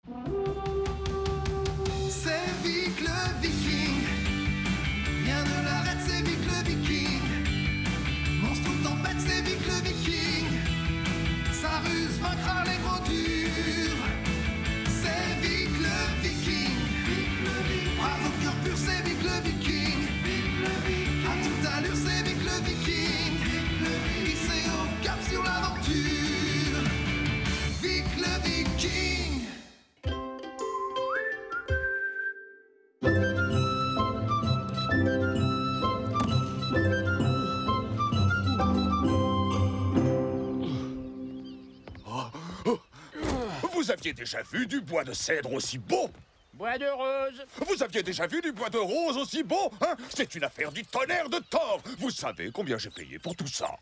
C'est Vic le Viking. Rien ne l'arrête, c'est Vic le Viking. Monstre ou tempête, c'est Vic le Viking. Sa ruse vaincra les gros durs. C'est Vic le Viking. Bravo cœur pur, c'est Vic le Viking. À toute allure, c'est Vic le Viking. Hissé au cap sur l'aventure. Vic le Viking. Vous aviez déjà vu du bois de cèdre aussi beau? Bois de rose. Vous aviez déjà vu du bois de rose aussi beau, hein? C'est une affaire du tonnerre de Thor. Vous savez combien j'ai payé pour tout ça?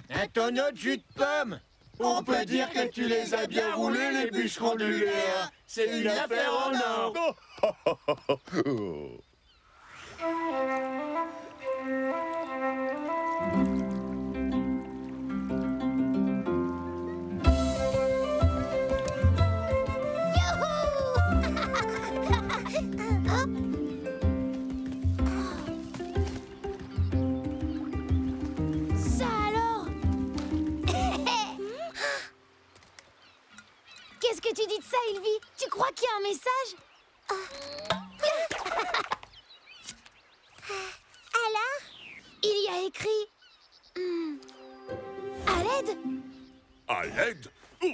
Un tonneau de jus de pomme. On peut dire que tu les as bien roulés, les bûcherons du Léa. C'est une affaire en or. Ça alors? Qu'est-ce que tu dis de ça, Ilvi? Tu crois qu'il y a un message? Alors? Il y a écrit... à l'aide? À l'aide? Oh.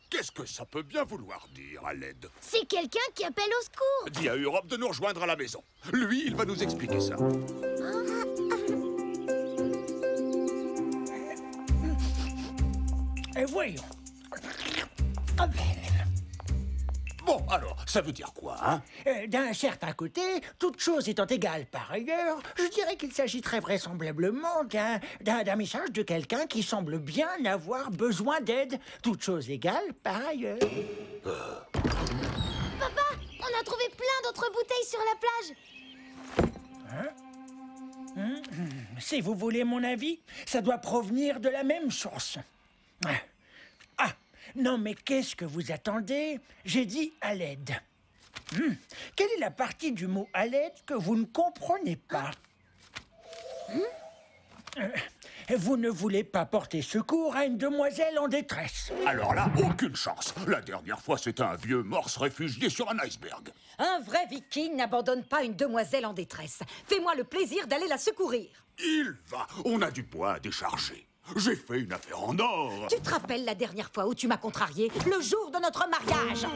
Qu'est-ce que ça peut bien vouloir dire, à l'aide? C'est quelqu'un qui appelle au secours. Dis à Europe de nous rejoindre à la maison. Lui, il va nous expliquer ça. Voyons. Bon, alors, ça veut dire quoi, hein? D'un certain côté, toute chose étant égale par ailleurs, je dirais qu'il s'agit très vraisemblablement d'un message de quelqu'un qui semble bien avoir besoin d'aide. Toute chose égale par ailleurs. Papa, on a trouvé plein d'autres bouteilles sur la plage. Si vous voulez mon avis, ça doit provenir de la même source. Ah, non mais qu'est-ce que vous attendez? J'ai dit à l'aide. Quelle est la partie du mot à l'aide que vous ne comprenez pas? Vous ne voulez pas porter secours à une demoiselle en détresse. Alors là, aucune chance. La dernière fois, c'était un vieux morse réfugié sur un iceberg. Un vrai viking n'abandonne pas une demoiselle en détresse. Fais-moi le plaisir d'aller la secourir. Il va. On a du bois à décharger. J'ai fait une affaire en or. Tu te rappelles la dernière fois où tu m'as contrarié, le jour de notre mariage?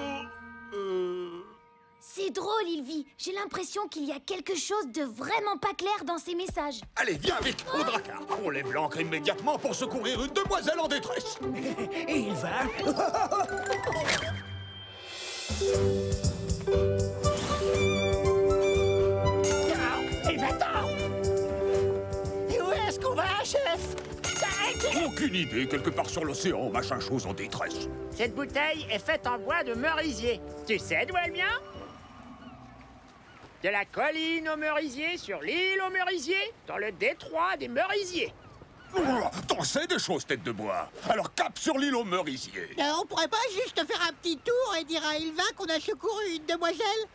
C'est drôle, Ilvi. J'ai l'impression qu'il y a quelque chose de vraiment pas clair dans ces messages. Allez, viens vite, au dracard. On lève l'ancre immédiatement pour secourir une demoiselle en détresse. Et il va... Et va-t'en! Et où est-ce qu'on va, chef? Aucune idée, quelque part sur l'océan, machin chose en détresse. Cette bouteille est faite en bois de merisier. Tu sais d'où elle vient? De la colline aux merisiers, sur l'île aux merisiers, dans le détroit des merisiers. T'en sais des choses, tête de bois. Alors cap sur l'île aux merisiers. On pourrait pas juste faire un petit tour et dire à Ilva qu'on a secouru une demoiselle?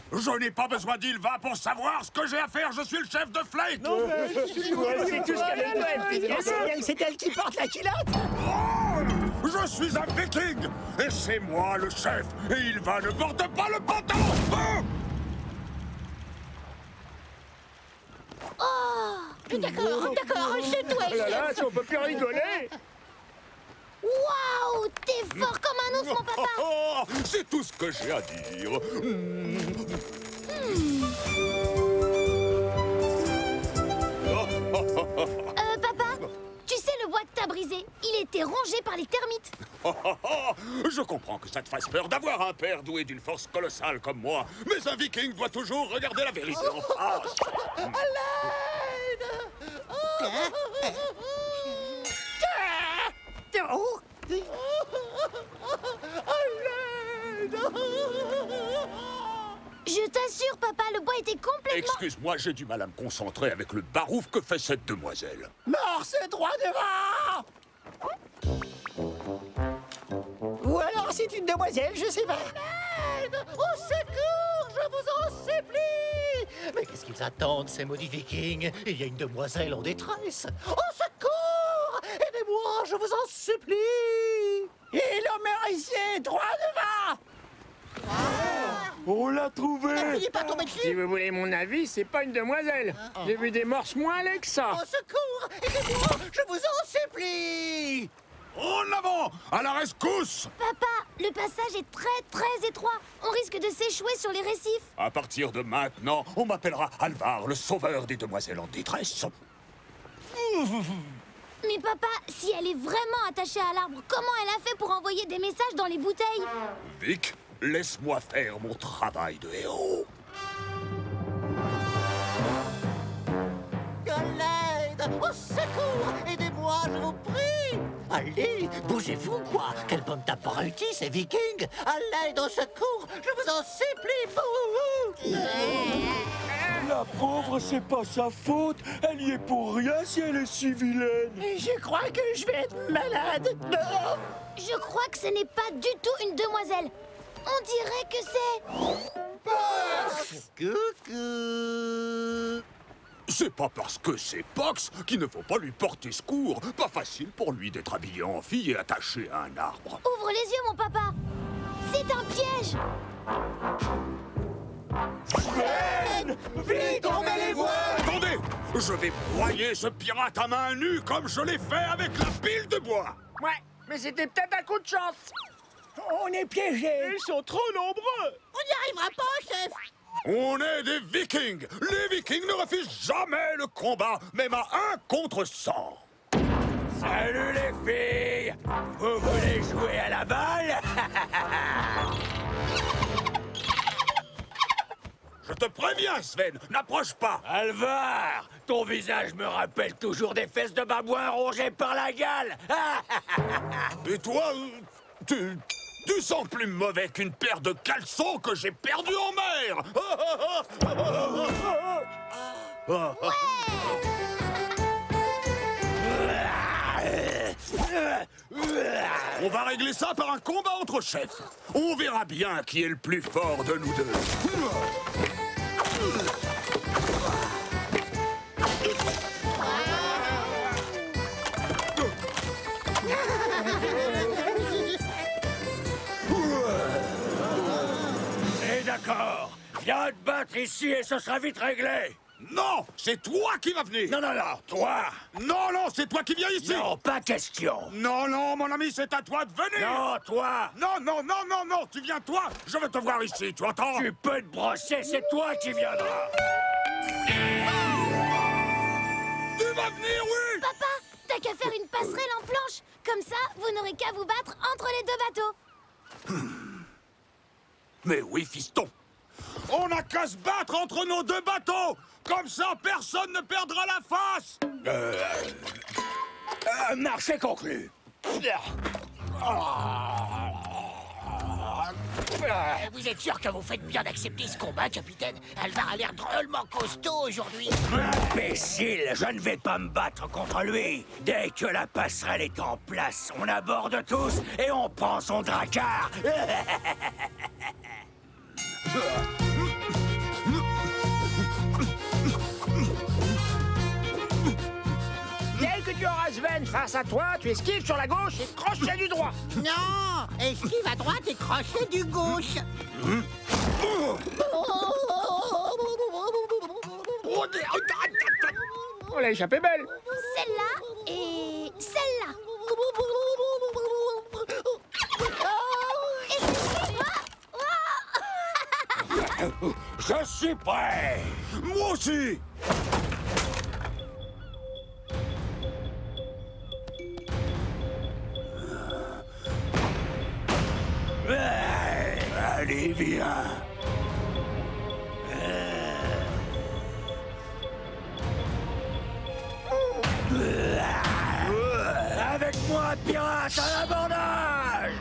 Je n'ai pas besoin d'Ilva pour savoir ce que j'ai à faire. Je suis le chef de Flake. C'est tout ce qu'elle a. C'est elle qui porte la culotte. Oh, je suis un viking et c'est moi le chef. Et Ilva ne porte pas le pantalon. D'accord, c'est toi, chef. Si on peut plus rigoler. Waouh, t'es fort comme un ours, mon papa. Oh, c'est tout ce que j'ai à dire. Papa, tu sais le bois que t'as brisé? Il était rongé par les termites. Je comprends que ça te fasse peur d'avoir un père doué d'une force colossale comme moi. Mais un viking doit toujours regarder la vérité en face. Je t'assure, papa, le bois était complètement... Excuse-moi, j'ai du mal à me concentrer avec le barouf que fait cette demoiselle. Mort, c'est droit devant! dites une demoiselle, je sais pas. Au secours, je vous en supplie! Mais qu'est-ce qu'ils attendent, ces maudits vikings? Il y a une demoiselle en détresse. Au secours! Aidez-moi, je vous en supplie! Et l'homme ici, droit devant. On l'a trouvé! Il n'est pas tombé Si dessus. vous voulez mon avis, c'est pas une demoiselle. J'ai vu des morses moins laids que ça. Au secours! Aidez-moi, je vous en supplie! En avant! À la rescousse! Papa, le passage est très étroit. On risque de s'échouer sur les récifs. À partir de maintenant, on m'appellera Alvar, le sauveur des demoiselles en détresse. Mais papa, si elle est vraiment attachée à l'arbre, comment elle a fait pour envoyer des messages dans les bouteilles? Vic, laisse-moi faire mon travail de héros. À l'aide! Au secours! Aidez-moi, je vous prie! Allez, bougez-vous, quoi! Quelle bonne tape réussie, ces vikings! À l'aide, au secours! Je vous en supplie! Bouhou! La pauvre, c'est pas sa faute. Elle y est pour rien si elle est si vilaine. Je crois que je vais être malade. Non. Je crois que ce n'est pas du tout une demoiselle. On dirait que c'est... Coucou! C'est pas parce que c'est Pox qu'il ne faut pas lui porter secours. Pas facile pour lui d'être habillé en fille et attaché à un arbre. Ouvre les yeux, mon papa. C'est un piège. Vite, on met les voiles! Attendez! Je vais broyer ce pirate à main nue comme je l'ai fait avec la pile de bois. Ouais, mais c'était peut-être un coup de chance. On est piégés. Ils sont trop nombreux! On n'y arrivera pas, chef. On est des vikings. Les vikings ne refusent jamais le combat, même à 1 contre 100. Salut les filles. Vous voulez jouer à la balle? Je te préviens, Sven, n'approche pas. Alvar, ton visage me rappelle toujours des fesses de babouin rongées par la gale. Et toi, tu sens plus mauvais qu'une paire de caleçons que j'ai perdu en mer. On va régler ça par un combat entre chefs. On verra bien qui est le plus fort de nous deux. Et d'accord. Viens te battre ici et ce sera vite réglé. Non, c'est toi qui vas venir. Non, toi. Non, c'est toi qui viens ici. Non, pas question. Non, mon ami, c'est à toi de venir. Non, toi. Non, tu viens toi. Je veux te voir ici, tu entends? Tu peux te brosser, c'est toi qui viendras. Tu vas venir, oui. Papa, t'as qu'à faire une passerelle en planche. Comme ça, vous n'aurez qu'à vous battre entre les deux bateaux. Mais oui, fiston. On n'a qu'à se battre entre nos deux bateaux. Comme ça, personne ne perdra la face. Marché conclu. Vous êtes sûr que vous faites bien d'accepter ce combat, capitaine? Alvar a l'air drôlement costaud aujourd'hui. Imbécile, je ne vais pas me battre contre lui. Dès que la passerelle est en place, on aborde tous et on prend son dracard. Dès que tu auras Sven face à toi, tu esquives sur la gauche et crochet du droit. Non, esquive à droite et crochet du gauche. On l'a échappé belle. Celle-là et celle-là. Je suis prêt. Moi aussi. Allez, viens. Avec moi, pirate, à l'abordage.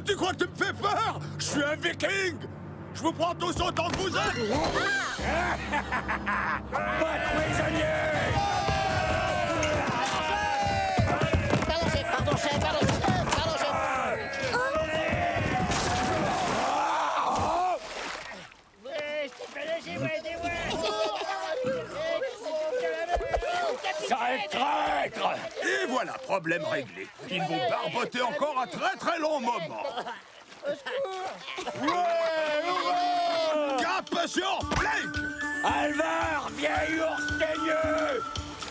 Tu crois que tu me fais peur? Je suis un viking. Je vous prends tous autant que vous êtes. Pas de prisonniers. Pardon, chef, pardon, chef, pardon, chef, pardon, Et voilà, problème réglé. Ils vont barboter encore un très très long moment. Cap sur Blake! Alvar, vieil ours teigneux!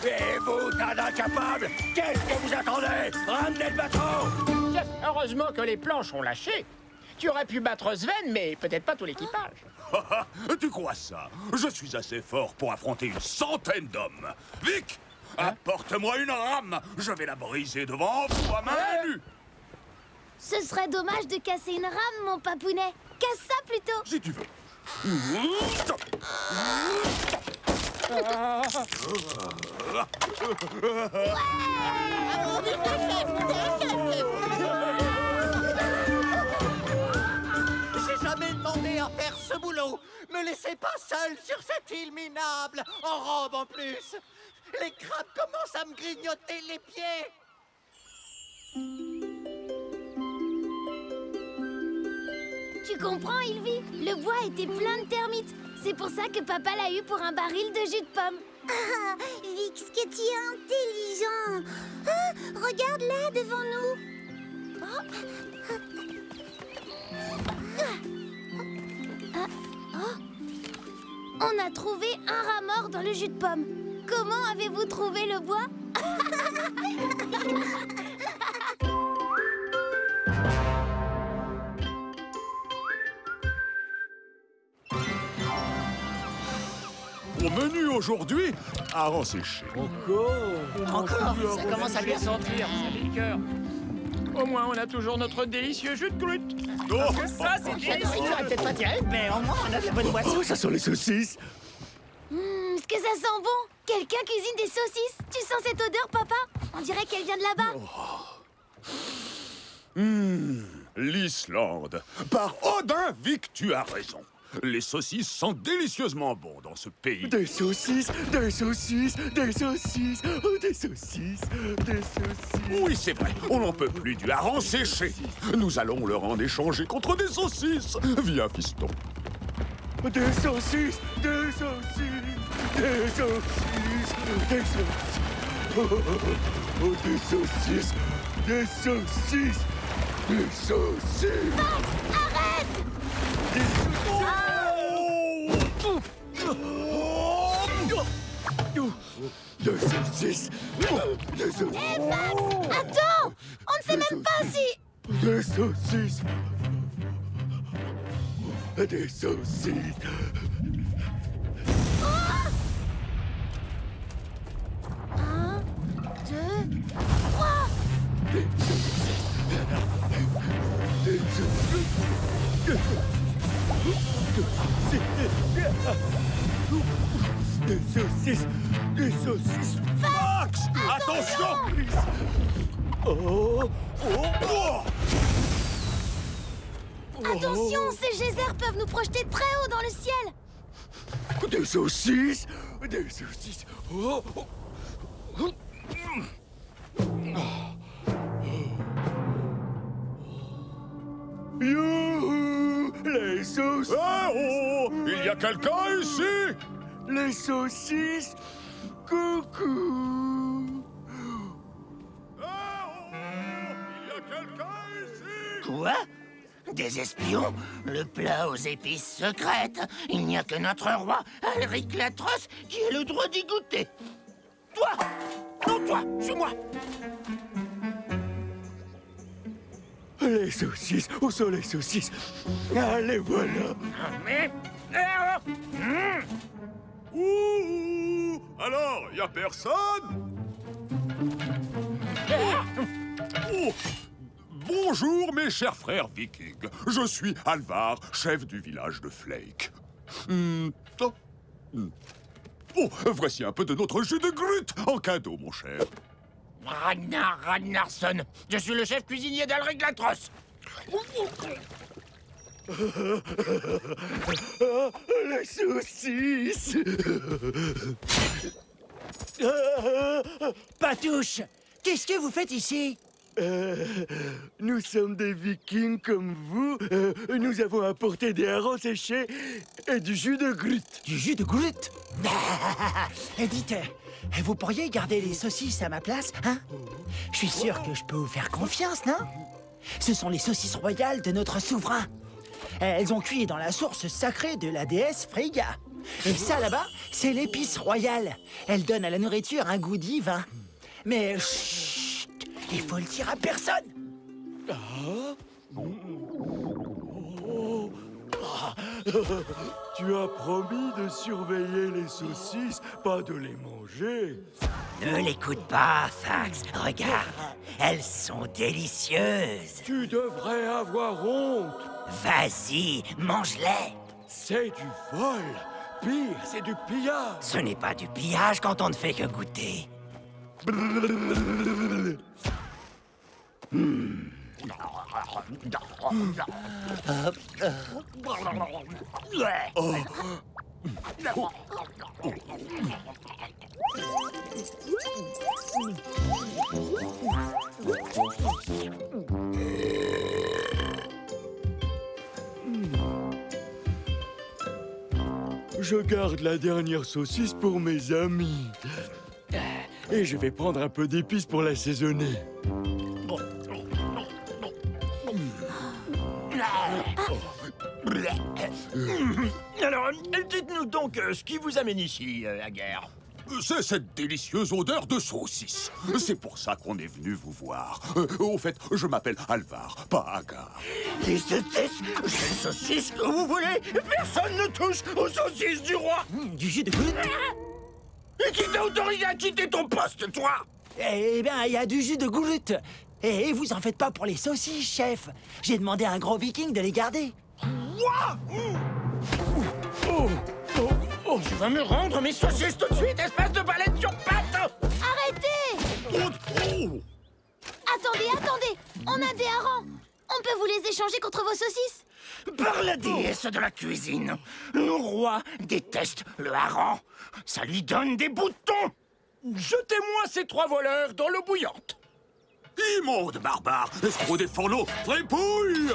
Et vous, tas d'incapables, qu'est-ce que vous attendez? Ramenez le bateau! Chef, heureusement que les planches ont lâché. Tu aurais pu battre Sven, mais peut-être pas tout l'équipage. Tu crois ça? Je suis assez fort pour affronter une centaine d'hommes. Vic, apporte-moi une rame. Je vais la briser devant vous à main nue. Ce serait dommage de casser une rame, mon papounet. Casse ça plutôt. Si tu veux. J'ai jamais demandé à faire ce boulot. Me laissez pas seul sur cette île minable, en robe en plus. Les crabes commencent à me grignoter les pieds. Tu comprends, Ilvi? Le bois était plein de termites. C'est pour ça que papa l'a eu pour un baril de jus de pomme. Ah, Vix, que tu es intelligent. Ah, regarde là, devant nous. On a trouvé un rat mort dans le jus de pomme. Comment avez-vous trouvé le bois? Au menu aujourd'hui, hareng séché. Encore? Ça commence à bien sentir, ça liqueur. Au moins, on a toujours notre délicieux jus de grut. Parce que ça, c'est délicieux. Ça peut-être pas terrible, mais au moins on a de la bonne boisson. Oh, ça sent les saucisses. Est-ce que ça sent bon? Quelqu'un cuisine des saucisses? Tu sens cette odeur, papa? On dirait qu'elle vient de là-bas. L'Islande. Par Odin, Vic, tu as raison. Les saucisses sentent délicieusement bon dans ce pays. Des saucisses, des saucisses, des saucisses, oh, des saucisses, des saucisses. Oui, c'est vrai, on n'en peut plus du hareng séché. Nous allons leur en échanger contre des saucisses. Viens, fiston. Des saucisses, des saucisses, des saucisses, des saucisses. Oh, oh, oh, des saucisses, des saucisses, des saucisses. Max, arrête! Des saucisses, des saucisses. Hé, Max! Attends! On ne sait même pas si... Des saucisses. Des saucisses. Un, deux, trois! Des saucisses. Des saucisses. Des saucisses. Des saucisses. Max, attention! Oh, oh, oh. Attention, ces geysers peuvent nous projeter très haut dans le ciel. Des saucisses. Des saucisses. Oh, oh. Youhou! Les saucisses! Oh! Il y a quelqu'un ici? Les saucisses! Coucou! Il y a quelqu'un ici? Quoi? Des espions? Le plat aux épices secrètes? Il n'y a que notre roi, Alric l'Atroce, qui a le droit d'y goûter. Toi! Non, toi! Suis-moi! Les saucisses! Où sont les saucisses? Allez, voilà! Ouh! Alors, y a personne? Oh! Bonjour, mes chers frères vikings. Je suis Alvar, chef du village de Flake. Oh, voici un peu de notre jus de grut en cadeau, mon cher. Ragnar Ragnarsson, je suis le chef cuisinier d'Alric l'Atroce. Les saucisses! Patouche, qu'est-ce que vous faites ici? Nous sommes des vikings comme vous. Nous avons apporté des harengs séchés et du jus de Groot. Du jus de Groot? Dites, vous pourriez garder les saucisses à ma place, hein? Je suis sûr que je peux vous faire confiance, non? Ce sont les saucisses royales de notre souverain. Elles ont cuit dans la source sacrée de la déesse Frigga. Et ça, là-bas, c'est l'épice royale. Elle donne à la nourriture un goût divin. Mais chut, il faut le dire à personne. Tu as promis de surveiller les saucisses, pas de les manger. Ne l'écoute pas, Fax. Regarde, elles sont délicieuses. Tu devrais avoir honte. Vas-y, mange-les. C'est du vol. Pire, c'est du pillage. Ce n'est pas du pillage quand on ne fait que goûter. Je garde la dernière saucisse pour mes amis. Et je vais prendre un peu d'épices pour l'assaisonner. Alors, dites-nous donc ce qui vous amène ici, la guerre. C'est cette délicieuse odeur de saucisse. C'est pour ça qu'on est venu vous voir. Au fait, je m'appelle Alvar, pas Agar. Les saucisses, c'est les saucisses que vous voulez. Personne ne touche aux saucisses du roi. Du jus de Groot? Et qui t'a autorisé à quitter ton poste, toi? Eh bien, il y a du jus de Groot. Et vous en faites pas pour les saucisses, chef. J'ai demandé à un gros viking de les garder. Quoi? Tu vas me rendre mes saucisses tout de suite, espèce de balette sur pattes! Arrêtez! Attendez, on a des harengs. On peut vous les échanger contre vos saucisses? Par la déesse de la cuisine, le roi déteste le hareng. Ça lui donne des boutons. Jetez-moi ces 3 voleurs dans l'eau bouillante. Immonde barbare, escroc des fourneaux, fripouille!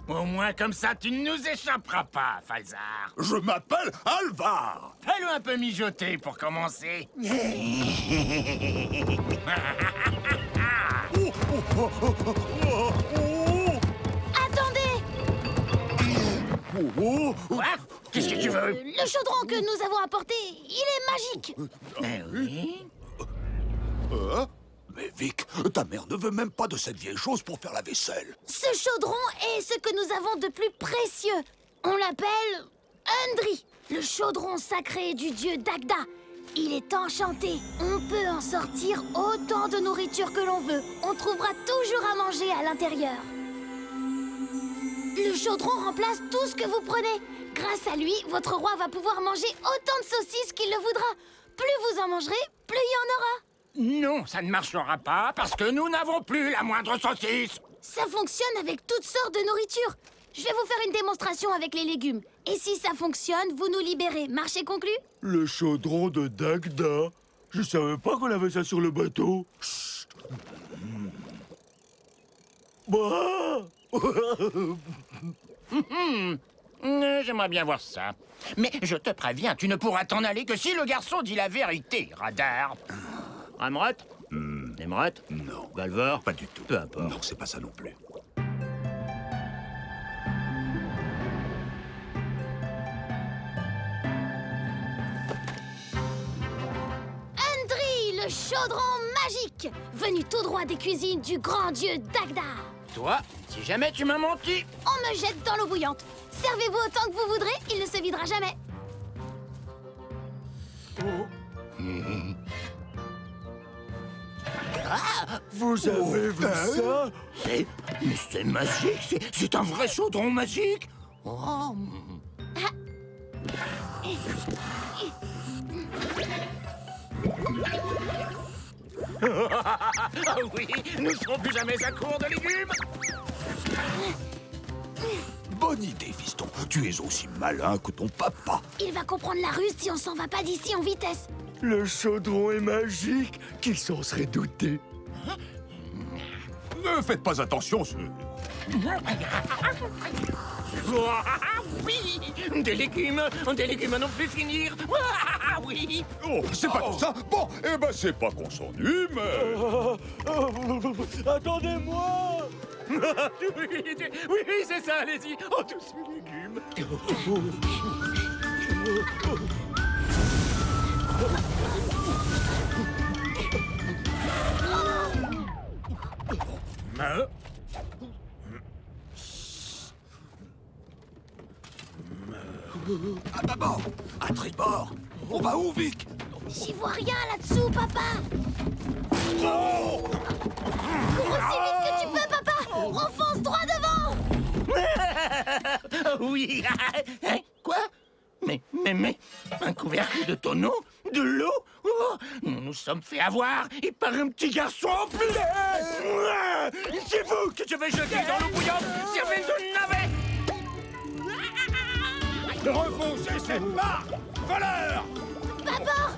Au moins comme ça, tu ne nous échapperas pas, Falzar. Je m'appelle Alvar. Fais-le un peu mijoter pour commencer. Attendez! Quoi? Qu'est-ce que tu veux? Le chaudron que nous avons apporté, il est magique. Oui. Mais Vic, ta mère ne veut même pas de cette vieille chose pour faire la vaisselle. Ce chaudron est ce que nous avons de plus précieux. On l'appelle Undri, le chaudron sacré du dieu Dagda. Il est enchanté. On peut en sortir autant de nourriture que l'on veut. On trouvera toujours à manger à l'intérieur. Le chaudron remplace tout ce que vous prenez. Grâce à lui, votre roi va pouvoir manger autant de saucisses qu'il le voudra. Plus vous en mangerez, plus il y en aura. Non, ça ne marchera pas parce que nous n'avons plus la moindre saucisse. Ça fonctionne avec toutes sortes de nourriture. Je vais vous faire une démonstration avec les légumes. Et si ça fonctionne, vous nous libérez. Marché conclu? Le chaudron de Dagda. Je savais pas qu'on avait ça sur le bateau. Chut. Bah. J'aimerais bien voir ça. Mais je te préviens, tu ne pourras t'en aller que si le garçon dit la vérité, radar. Amrot? Emrot? Non. Valvor? Pas du tout. Peu importe. Non, c'est pas ça non plus. Undri, le chaudron magique, venu tout droit des cuisines du grand dieu Dagda. Toi, si jamais tu m'as menti... On me jette dans l'eau bouillante. Servez-vous autant que vous voudrez, il ne se videra jamais. Vous avez vu ça? C'est magique, c'est un vrai chaudron magique. Oh. Ah oui, nous ne serons plus jamais à court de légumes. Bonne bonne idée, fiston. Tu es aussi malin que ton papa. Il va comprendre la ruse si on s'en va pas d'ici en vitesse. Le chaudron est magique. Qui s'en serait douté? Ne faites pas attention, ce... Oui, des légumes à non plus finir. Oui. Oh, c'est pas tout ça. Bon, eh ben c'est pas qu'on s'ennuie, mais... Attendez-moi. Oui, c'est ça, allez-y. Oh, tous ces légumes. À bâbord, à tribord. On va où, Vic? J'y vois rien là-dessous, papa. Oh! Cours aussi vite que tu peux, papa. Enfonce droit devant. Oui. Hein? Quoi? Mais, un couvercle de tonneau? De l'eau? Oh, nous nous sommes fait avoir et par un petit garçon en plus. C'est vous que je vais jeter dans l'eau bouillante. Servez de navet. Repoussez cette barre! Voleur! Bâbord,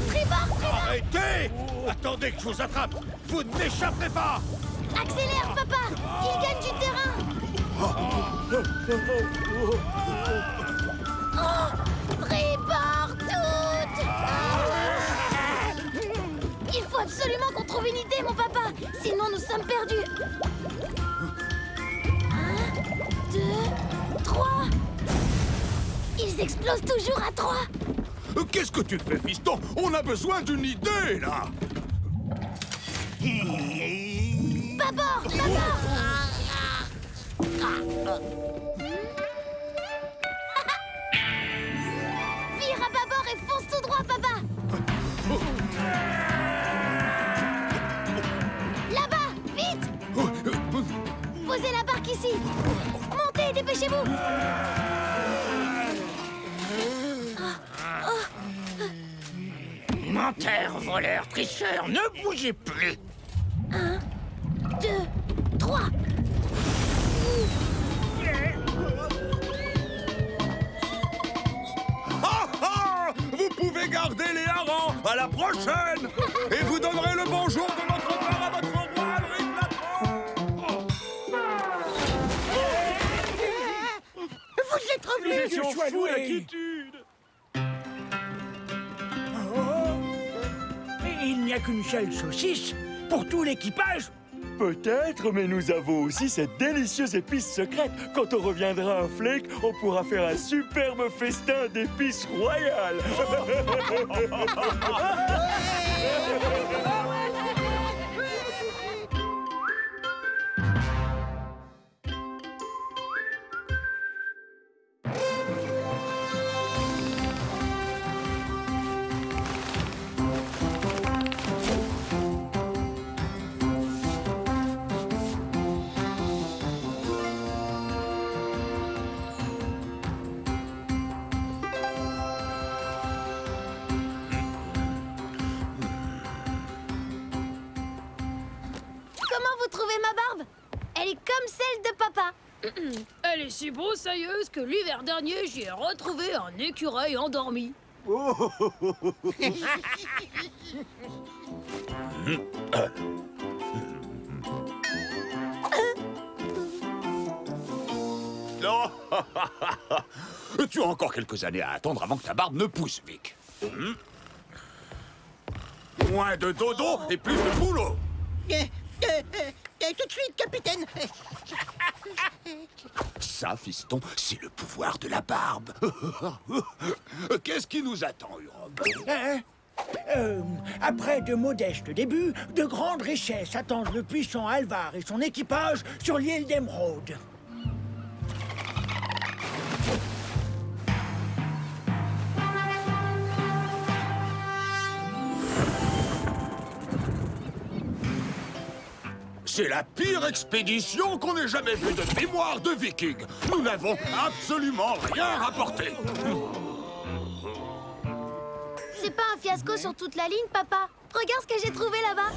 tribord. Arrêtez! Attendez que je vous attrape! Vous ne m'échapperez pas! Accélère, papa. Il gagne du terrain. Oh, tribord toute. Il faut absolument qu'on trouve une idée, mon papa. Sinon, nous sommes perdus. 1, 2, 3... Ils explosent toujours à 3. Qu'est-ce que tu fais, fiston? On a besoin d'une idée, là! Bâbord. Vire à bâbord et fonce tout droit, papa. Là-bas, vite. Posez la barque ici. Montez, dépêchez-vous. Menteur, voleur, tricheur, ne bougez plus. 1, 2, 3. Vous pouvez garder les harengs! À la prochaine! Et vous donnerez le bonjour de notre part à votre roi, Alric Latran! Vous êtes revenu. Nous étions fous d'inquiétude. Il n'y a qu'une seule saucisse pour tout l'équipage. Peut-être, mais nous avons aussi cette délicieuse épice secrète. Quand on reviendra à Flake, on pourra faire un superbe festin d'épices royales. Elle est comme celle de papa. Elle est si broussailleuse que l'hiver dernier, j'y ai retrouvé un écureuil endormi. Non. Tu as encore quelques années à attendre avant que ta barbe ne pousse, Vic. Moins de dodo et plus de boulot. Tout de suite, capitaine. Ça, fiston, c'est le pouvoir de la barbe. Qu'est-ce qui nous attend, Urob? Après de modestes débuts, de grandes richesses attendent le puissant Alvar et son équipage sur l'île d'Émeraude. C'est la pire expédition qu'on ait jamais vue de mémoire de vikings. Nous n'avons absolument rien rapporté. C'est pas un fiasco sur toute la ligne, papa. Regarde ce que j'ai trouvé là-bas.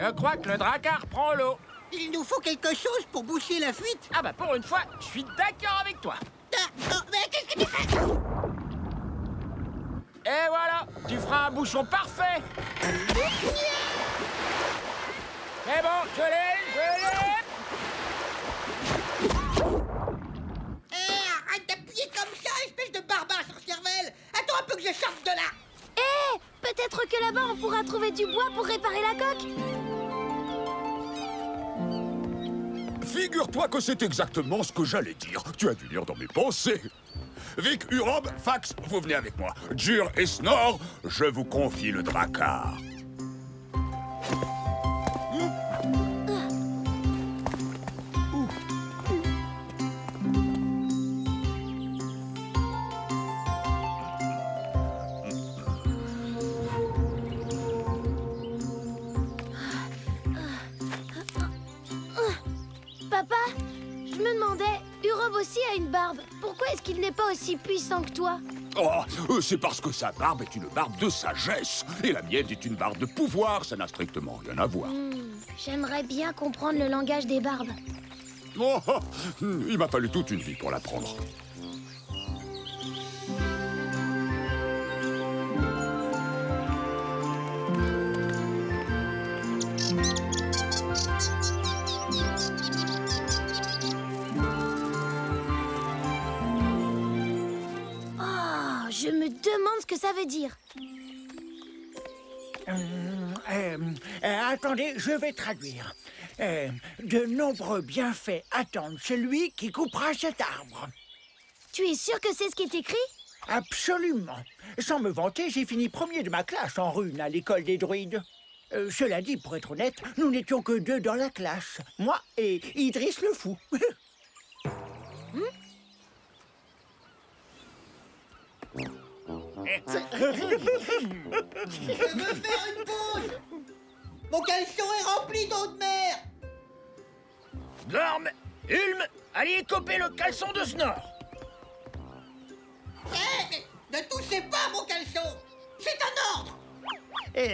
Je crois que le dracar prend l'eau. Il nous faut quelque chose pour boucher la fuite. Ah bah pour une fois, je suis d'accord avec toi. Non, mais qu'est-ce que tu fais? Et voilà, tu feras un bouchon parfait. C'est bon, je l'ai. Arrête d'appuyer comme ça, espèce de barbare sur cervelle. Attends un peu que je sorte de là. Peut-être que là-bas, on pourra trouver du bois pour réparer la coque. Figure-toi que c'est exactement ce que j'allais dire. Tu as dû lire dans mes pensées. Vic, Urob, Fax, vous venez avec moi. Jur et Snor, je vous confie le dracar. Papa, je me demandais, Urob aussi a une barbe. Pourquoi est-ce qu'il n'est pas aussi puissant que toi? Oh, c'est parce que sa barbe est une barbe de sagesse. Et la mienne est une barbe de pouvoir. Ça n'a strictement rien à voir. J'aimerais bien comprendre le langage des barbes. Oh, il m'a fallu toute une vie pour l'apprendre. Je me demande ce que ça veut dire. Attendez, je vais traduire. De nombreux bienfaits attendent celui qui coupera cet arbre. Tu es sûr que c'est ce qui est écrit? Absolument. Sans me vanter, j'ai fini premier de ma classe en rune à l'école des druides. Cela dit, pour être honnête, nous n'étions que 2 dans la classe. Moi et Idriss le fou. Je veux faire une pause. Mon caleçon est rempli d'eau de mer. Gorm, Ulm, allez couper le caleçon de Snor. Ne touchez pas mon caleçon. C'est un ordre.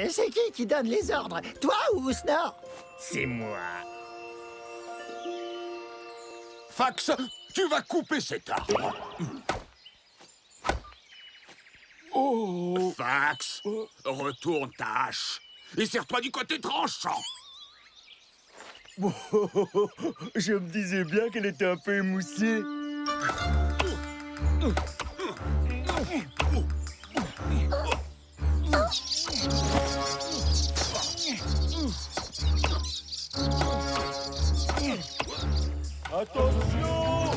C'est qui donne les ordres? Toi ou Snor? C'est moi. Fax, tu vas couper cet arbre. Oh. Fax, retourne ta hache et serre-toi du côté tranchant. Je me disais bien qu'elle était un peu émoussée. Attention!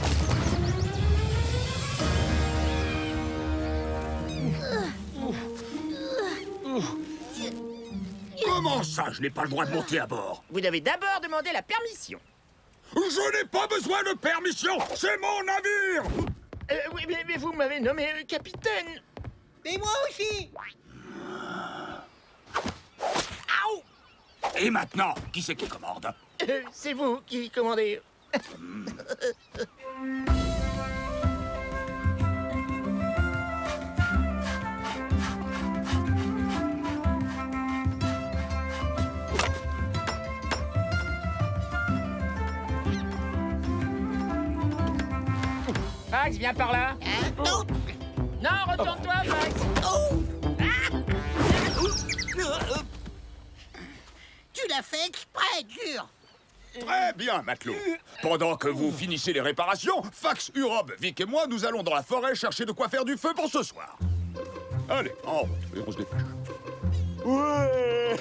Comment ça, je n'ai pas le droit de monter à bord? Vous devez d'abord demander la permission. Je n'ai pas besoin de permission, c'est mon navire! Oui, mais vous m'avez nommé capitaine. Et moi aussi. Aouh! Et maintenant, qui c'est qui commande? C'est vous qui commandez. Fax, viens par là. Non. Non, retourne-toi, Fax. Tu l'as fait exprès, dur. Très bien, matelot. Pendant que vous finissez les réparations, Fax, Urob, Vic et moi, nous allons dans la forêt chercher de quoi faire du feu pour ce soir. Allez, en route, et on se dépêche. Ouais!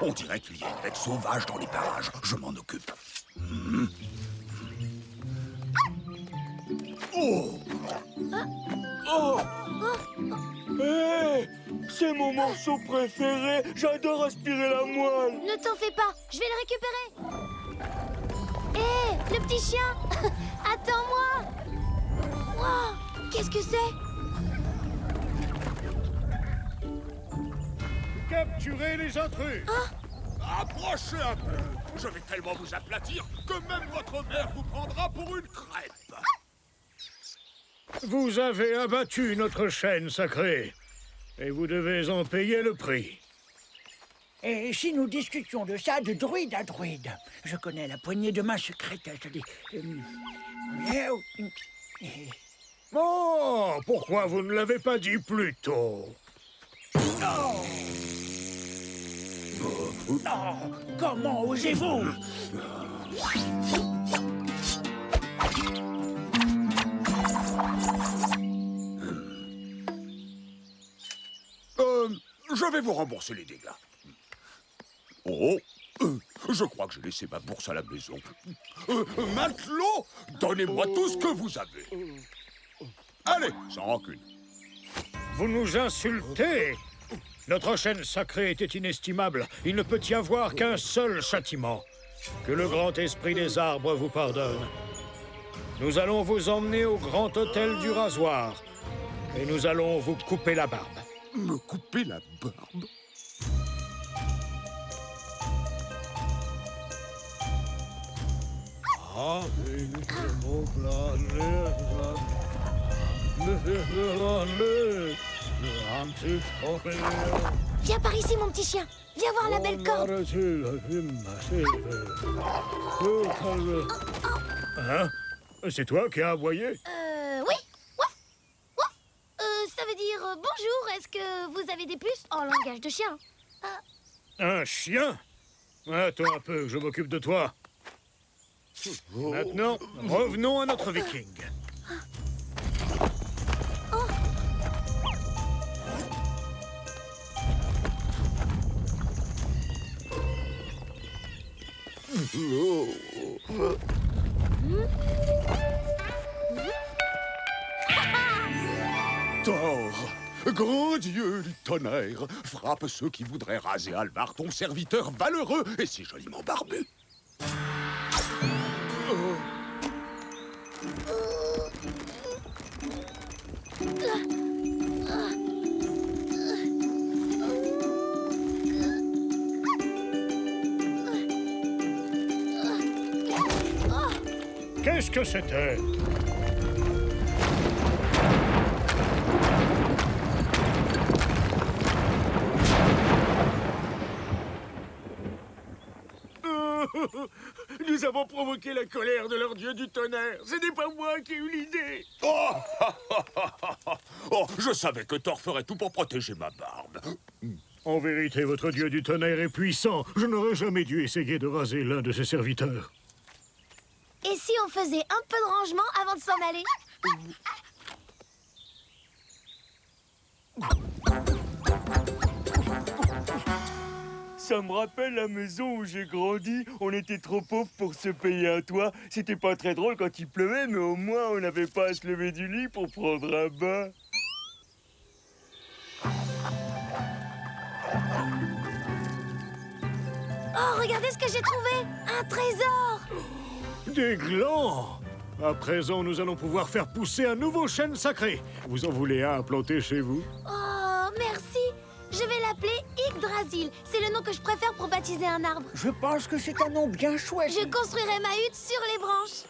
On dirait qu'il y a une bête sauvage dans les parages. Je m'en occupe. Oh! Oh! Hey, c'est mon morceau préféré. J'adore aspirer la moelle. Ne t'en fais pas, je vais le récupérer. Hé, le petit chien. Attends-moi. Wow, qu'est-ce que c'est? Capturez les intrus. Approchez un peu. Je vais tellement vous aplatir que même votre mère vous prendra pour une crêpe. Vous avez abattu notre chaîne sacrée. Et vous devez en payer le prix. Et si nous discutions de ça de druide à druide? Je connais la poignée de main secrète, je dis... Oh, pourquoi vous ne l'avez pas dit plus tôt? Non! Non! Comment osez-vous? Je vais vous rembourser les dégâts. Oh, je crois que j'ai laissé ma bourse à la maison. Matelot, donnez-moi tout ce que vous avez. Allez, sans rancune. Vous nous insultez! Notre chaîne sacrée était inestimable. Il ne peut y avoir qu'un seul châtiment. Que le grand esprit des arbres vous pardonne. Nous allons vous emmener au grand hôtel du rasoir. Et nous allons vous couper la barbe. Me couper la barbe? Viens par ici, mon petit chien. Viens voir la belle corde. Hein? C'est toi qui as aboyé? Oui. Wouf. Wouf. Ça veut dire bonjour. Est-ce que vous avez des puces en langage de chien? Un chien? Attends un peu, je m'occupe de toi. Maintenant, revenons à notre viking. Thor, grand dieu du tonnerre, frappe ceux qui voudraient raser Alvar, ton serviteur valeureux et si joliment barbu. Qu'est-ce que c'était? Nous avons provoqué la colère de leur dieu du tonnerre. Ce n'est pas moi qui ai eu l'idée. Oh, je savais que Thor ferait tout pour protéger ma barbe. En vérité, votre dieu du tonnerre est puissant. Je n'aurais jamais dû essayer de raser l'un de ses serviteurs. Et si on faisait un peu de rangement avant de s'en aller? Ça me rappelle la maison où j'ai grandi. On était trop pauvres pour se payer un toit. C'était pas très drôle quand il pleuvait, mais au moins on n'avait pas à se lever du lit pour prendre un bain. Oh, regardez ce que j'ai trouvé! Un trésor! Des glands! À présent, nous allons pouvoir faire pousser un nouveau chêne sacré. Vous en voulez un à planter chez vous? Oh, merci! Je vais l'appeler Yggdrasil. C'est le nom que je préfère pour baptiser un arbre. Je pense que c'est un nom bien chouette. Je construirai ma hutte sur les branches.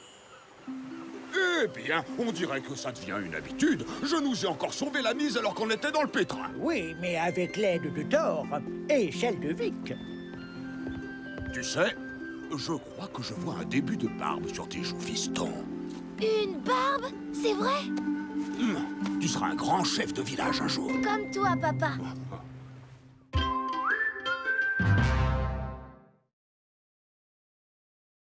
Eh bien, on dirait que ça devient une habitude. Je nous ai encore sauvé la mise alors qu'on était dans le pétrin. Oui, mais avec l'aide de Thor et celle de Vic. Tu sais, je crois que je vois un début de barbe sur tes joues, fiston. Une barbe? C'est vrai? Tu seras un grand chef de village un jour. Comme toi, papa.